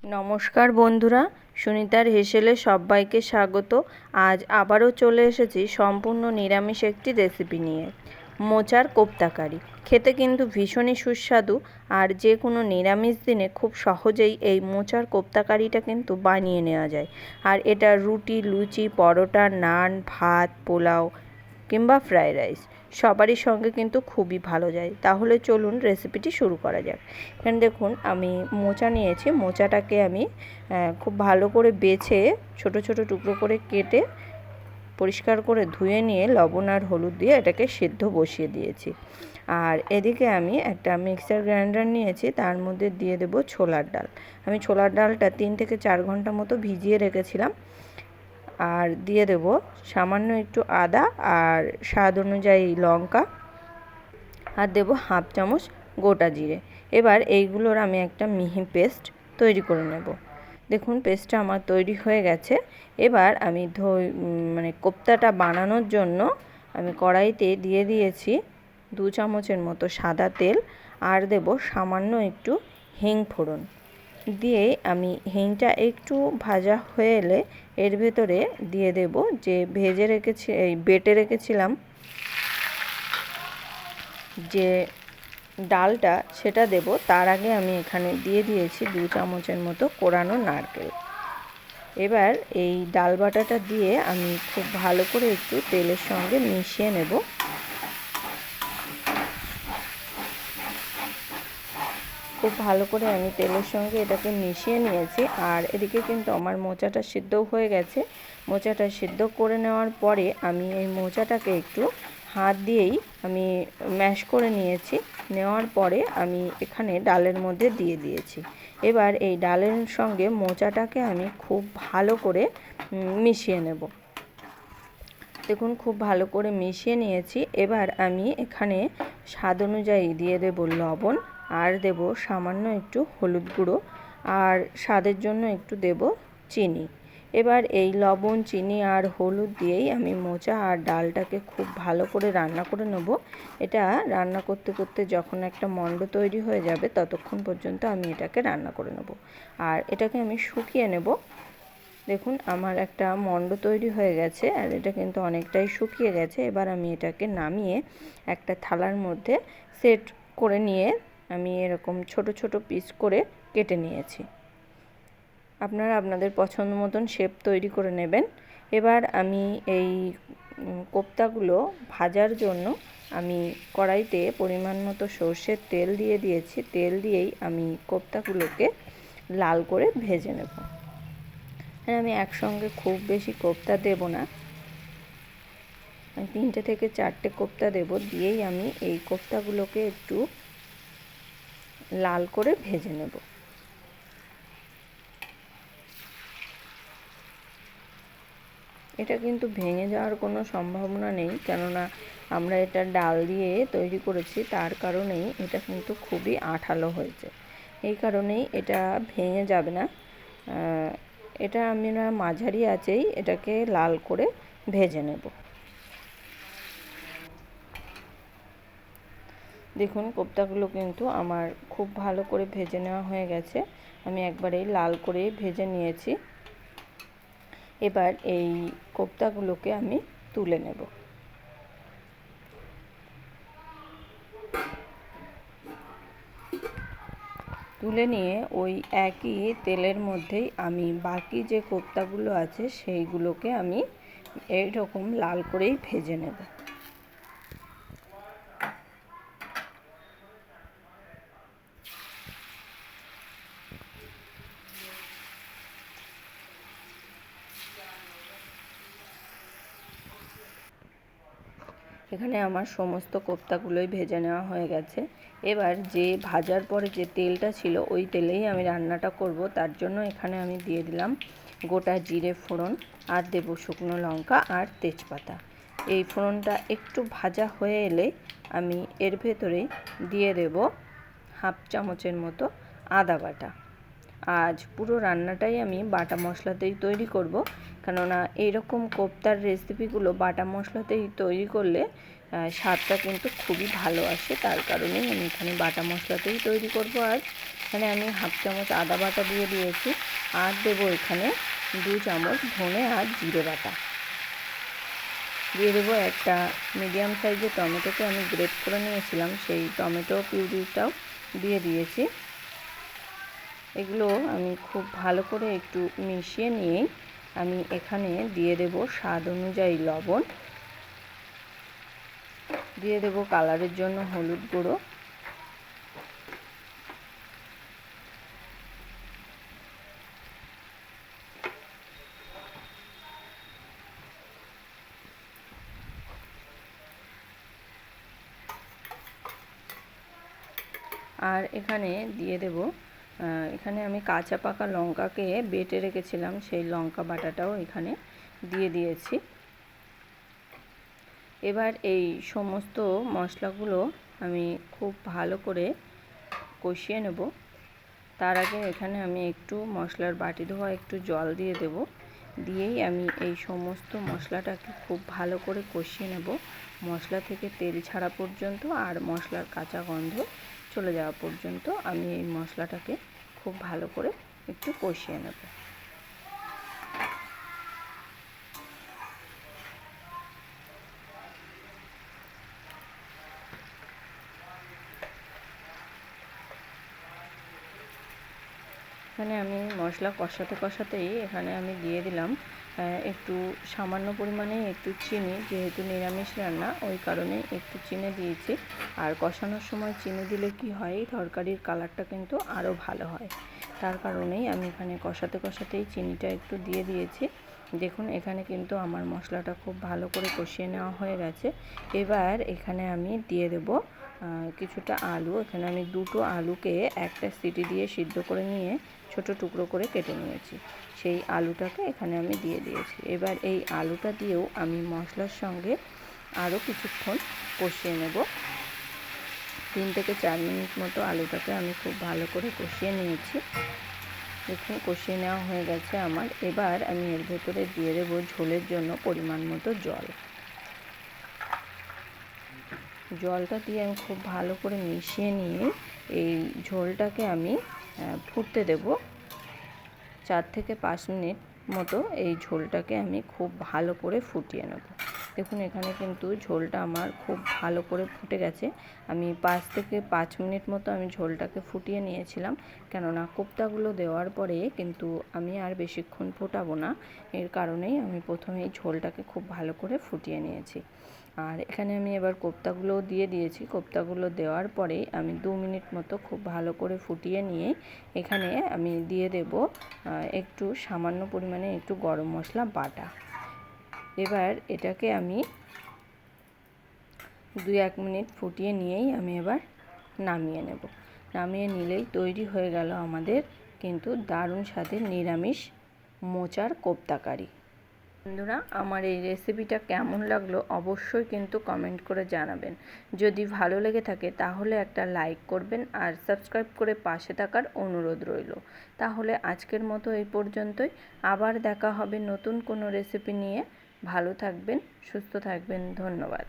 নমস্কার বন্ধুরা, সুনিতার হেসেলে সবাইকে স্বাগত। আজ আবারও চলে এসেছি সম্পূর্ণ নিরামিষ একটি রেসিপি নিয়ে, মোচার কোপ্তা কারি। খেতে কিন্তু ভীষণই সুস্বাদু, আর যে কোনো নিরামিষ দিনে খুব সহজেই এই মোচার কোপ্তা কারিটা কিন্তু বানিয়ে নেওয়া যায়। আর এটা রুটি, লুচি, পরোটা, নান, ভাত, পোলাও কিংবা ফ্রাইড রাইস সবারই সঙ্গে কিন্তু খুবই ভালো যায়। তাহলে চলুন রেসিপিটি শুরু করা যাক। এখানে দেখুন আমি মোচা নিয়েছি। মোচাটাকে আমি খুব ভালো করে বেছে ছোট ছোট টুকরো করে কেটে পরিষ্কার করে ধুয়ে নিয়ে লবণ আর হলুদ দিয়ে এটাকে সিদ্ধ বসিয়ে দিয়েছি। আর এদিকে আমি একটা মিক্সার গ্রাইন্ডার নিয়েছি, তার মধ্যে দিয়ে দেব ছোলার ডাল। আমি ছোলার ডালটা 3 থেকে 4 ঘন্টা মতো ভিজিয়ে রেখেছিলাম। আর দিয়ে দেব সামান্য একটু আদা আর স্বাদ অনুযায়ী লঙ্কা, আর দেব হাফ চামচ গোটা জিরে। এবার এইগুলোর আমি একটা মিহি পেস্ট তৈরি করে নেব। দেখুন পেস্টটা আমার তৈরি হয়ে গেছে। এবার আমি কোপ্তাটা বানানোর জন্য আমি কড়াইতে দিয়ে দিয়েছি 2 চামচের মতো সাদা তেল, আর দেব সামান্য একটু হিং ফোড়ন দিয়ে আমি হিংটা একটু ভাজা হয়ে এলে এর ভেতরে দিয়ে দেব যে বেটে রেখেছিলাম যে ডালটা, সেটা দেব। তার আগে আমি এখানে দিয়ে দিয়েছি 2 চামচের মতো কোরানো নারকেল। এবার এই ডাল বাটাটা দিয়ে আমি খুব ভালো করে একটু তেলের সঙ্গে মিশিয়ে নেব। খুব ভালো করে আমি তেলের সঙ্গে এটাকে মিশিয়ে নিয়েছি। আর এদিকে কিন্তু আমার মোচাটা সিদ্ধও হয়ে গেছে। মোচাটা সিদ্ধ করে নেওয়ার পরে আমি এই মোচাটাকে একটু হাত দিয়েই আমি ম্যাশ করে নিয়েছি। নেওয়ার পরে আমি এখানে ডালের মধ্যে দিয়ে দিয়েছি। এবার এই ডালের সঙ্গে মোচাটাকে আমি খুব ভালো করে মিশিয়ে নেব। দেখুন খুব ভালো করে মিশিয়ে নিয়েছি। এবার আমি এখানে স্বাদ অনুযায়ী দিয়ে দেব লবণ, আর দেব সামান্য একটু হলুদ গুঁড়ো, আর স্বাদের জন্য একটু দেব চিনি। এবার এই লবণ, চিনি আর হলুদ দিয়েই আমি মোচা আর ডালটাকে খুব ভালো করে রান্না করে নেব। এটা রান্না করতে করতে যখন একটা মণ্ড তৈরি হয়ে যাবে ততক্ষণ পর্যন্ত আমি এটাকে রান্না করে নেব। আর এটাকে আমি শুকিয়ে নেব। দেখুন আমার একটা মণ্ড তৈরি হয়ে গেছে, আর এটা কিন্তু অনেকটাই শুকিয়ে গেছে। এবার আমি এটাকে নামিয়ে একটা থালার মধ্যে সেট করে নিয়ে আমি এরকম ছোট ছোট পিস করে কেটে নিয়েছি। আপনারা আপনাদের পছন্দ মতন শেপ তৈরি করে নেবেন। এবার আমি এই কোপ্তাগুলো ভাজার জন্য আমি কড়াইতে পরিমাণ মতো সর্ষের তেল দিয়ে দিয়েছি। তেল দিয়েই আমি কোপ্তাগুলোকে লাল করে ভেজে নেব। আমি একসঙ্গে খুব বেশি কোপ্তা দেব না, 3টে থেকে 4টে কোপ্তা দেব। দিয়েই আমি এই কোপ্তাগুলোকে একটু লাল করে ভেজে নেব। এটা কিন্তু ভেঙে যাওয়ার কোনো সম্ভাবনা নেই, কেননা আমরা এটা ডাল দিয়ে তৈরি করেছি, তার কারণেই এটা কিন্তু খুবই আঠালো হয়েছে। এই কারণেই এটা ভেঙে যাবে না। এটা আমরা মাঝারি আঁচেই এটাকে লাল করে ভেজে নেব। দেখুন কোপ্তাগুলো কিন্তু আমার খুব ভালো করে ভেজে নেওয়া হয়ে গেছে। আমি একবারেই লাল করে ভেজে নিয়েছি। এবার এই কোপ্তাগুলোকে আমি তুলে নেব। তুলে নিয়ে ওই একই তেলের মধ্যেই আমি বাকি যে কোপ্তাগুলো আছে সেইগুলোকে আমি এইরকম লাল করেই ভেজে নেব। এখানে আমার সমস্ত কোপ্তাগুলোই ভেজে নেওয়া হয়ে গেছে। এবার যে ভাজার পরে যে তেলটা ছিল ওই তেলেই আমি রান্নাটা করব। তার জন্য এখানে আমি দিয়ে দিলাম গোটা জিরে ফোড়ন, আর দেব শুকনো লঙ্কা আর তেজপাতা। এই ফোড়নটা একটু ভাজা হয়ে এলে আমি এর ভেতরে দিয়ে দেব হাফ চামচের মতো আদা বাটা। আজ পুরো রান্নাটাই আমি বাটা মশলাতেই তৈরি করব, কেননা এইরকম কোপ্তার রেসিপিগুলো বাটা মশলাতেই তৈরি করলে স্বাদটা কিন্তু খুবই ভালো আসে। তার কারণেই আমি এখানে বাটা মশলাতেই তৈরি করব। আর এখানে আমি হাফ চামচ আদা বাটা দিয়ে দিয়েছি, আর দেবো এখানে 2 চামচ ধনে আর জিরে বাটা। দিয়ে দেবো একটা মিডিয়াম সাইজের টমেটোকে আমি গ্রেট করে নিয়েছিলাম, সেই টমেটো পিউরিটাও দিয়ে দিয়েছি। এগুলো আমি খুব ভালো করে একটু মিশিয়ে নিয়েই আমি এখানে দিয়ে দেব স্বাদ অনুযায়ী লবণ, দিয়ে দেব কালারের জন্য হলুদ গুঁড়ো, আর এখানে দিয়ে দেব এখানে আমি কাঁচা পাকা লঙ্কাকে বেটে রেখেছিলাম, সেই লঙ্কা বাটাটাও এখানে দিয়ে দিয়েছি। এবার এই সমস্ত মশলাগুলো আমি খুব ভালো করে কষিয়ে নেব। তার আগে এখানে আমি একটু মশলার বাটি ধোয়া একটু জল দিয়ে দেব, দিয়েই আমি এই সমস্ত মশলাটাকে খুব ভালো করে কষিয়ে নেব, মশলা থেকে তেল ছাড়া পর্যন্ত আর মশলার কাঁচা গন্ধ চলে যাওয়া পর্যন্ত আমি এই মশলাটাকে খুব ভালো করে একটু কষিয়ে নেব। এখানে আমি মশলা কষাতেই এখানে আমি দিয়ে দিলাম একটু সামান্য পরিমাণে একটু চিনি, যেহেতু নিরামিষ রান্না ওই কারণে একটু চিনি দিয়েছি। আর কষানোর সময় চিনি দিলে কি হয়, তরকারির কালারটা কিন্তু আরও ভালো হয়। তার কারণেই আমি এখানে কষাতেই চিনিটা একটু দিয়ে দিয়েছি। দেখুন এখানে কিন্তু আমার মশলাটা খুব ভালো করে কষিয়ে নেওয়া হয়ে গেছে। এবার এখানে আমি দিয়ে দেব কিছুটা আলু। এখানে আমি 2টো আলুকে একটা সিটি দিয়ে সিদ্ধ করে নিয়ে ছোট টুকরো করে কেটে নিয়েছি, সেই আলুটাকে এখানে আমি দিয়ে দিয়েছি। এবার এই আলুটা দিয়েও আমি মশলার সঙ্গে আরও কিছুক্ষণ কষিয়ে নেব। 3 থেকে 4 মিনিট মতো আলুটাকে আমি খুব ভালো করে কষিয়ে নিয়েছি। দেখুন কষিয়ে নেওয়া হয়ে গেছে আমার। এবার আমি এর ভেতরে দিয়ে দেবো ঝোলের জন্য পরিমাণ মতো জল। জলটা দিয়ে আমি খুব ভালো করে মিশিয়ে নিয়ে এই ঝোলটাকে আমি ফুটতে দেব। 4 থেকে 5 মিনিট মতো এই ঝোলটাকে আমি খুব ভালো করে ফুটিয়ে নেব। দেখুন এখানে কিন্তু ঝোলটা আমার খুব ভালো করে ফুটে গেছে। আমি 5 থেকে 5 মিনিট মতো আমি ঝোলটাকে ফুটিয়ে নিয়েছিলাম, কেননা কোপ্তাগুলো দেওয়ার পরে কিন্তু আমি আর বেশিক্ষণ ফোটাবো না, এর কারণেই আমি প্রথমেই ঝোলটাকে খুব ভালো করে ফুটিয়ে নিয়েছি। আর এখানে আমি এবার কোপ্তাগুলোও দিয়ে দিয়েছি। কোপ্তাগুলো দেওয়ার পরে আমি 2 মিনিট মতো খুব ভালো করে ফুটিয়ে নিয়ে এখানে আমি দিয়ে দেব একটু সামান্য পরিমাণে একটু গরম মশলা বাটা। এবার এটাকে আমি 2-1 মিনিট ফুটিয়ে নিয়েই আমি এবার নামিয়ে নেব। নামিয়ে নিলেই তৈরি হয়ে গেল আমাদের কিন্তু দারুণ স্বাদের নিরামিষ মোচার কোপ্তা কারি। বন্ধুরা আমার এই রেসিপিটা কেমন লাগলো অবশ্যই কিন্তু কমেন্ট করে জানাবেন। যদি ভালো লেগে থাকে তাহলে একটা লাইক করবেন আর সাবস্ক্রাইব করে পাশে থাকার অনুরোধ রইল। তাহলে আজকের মতো এই পর্যন্তই, আবার দেখা হবে নতুন কোনো রেসিপি নিয়ে। ভালো থাকবেন, সুস্থ থাকবেন, ধন্যবাদ।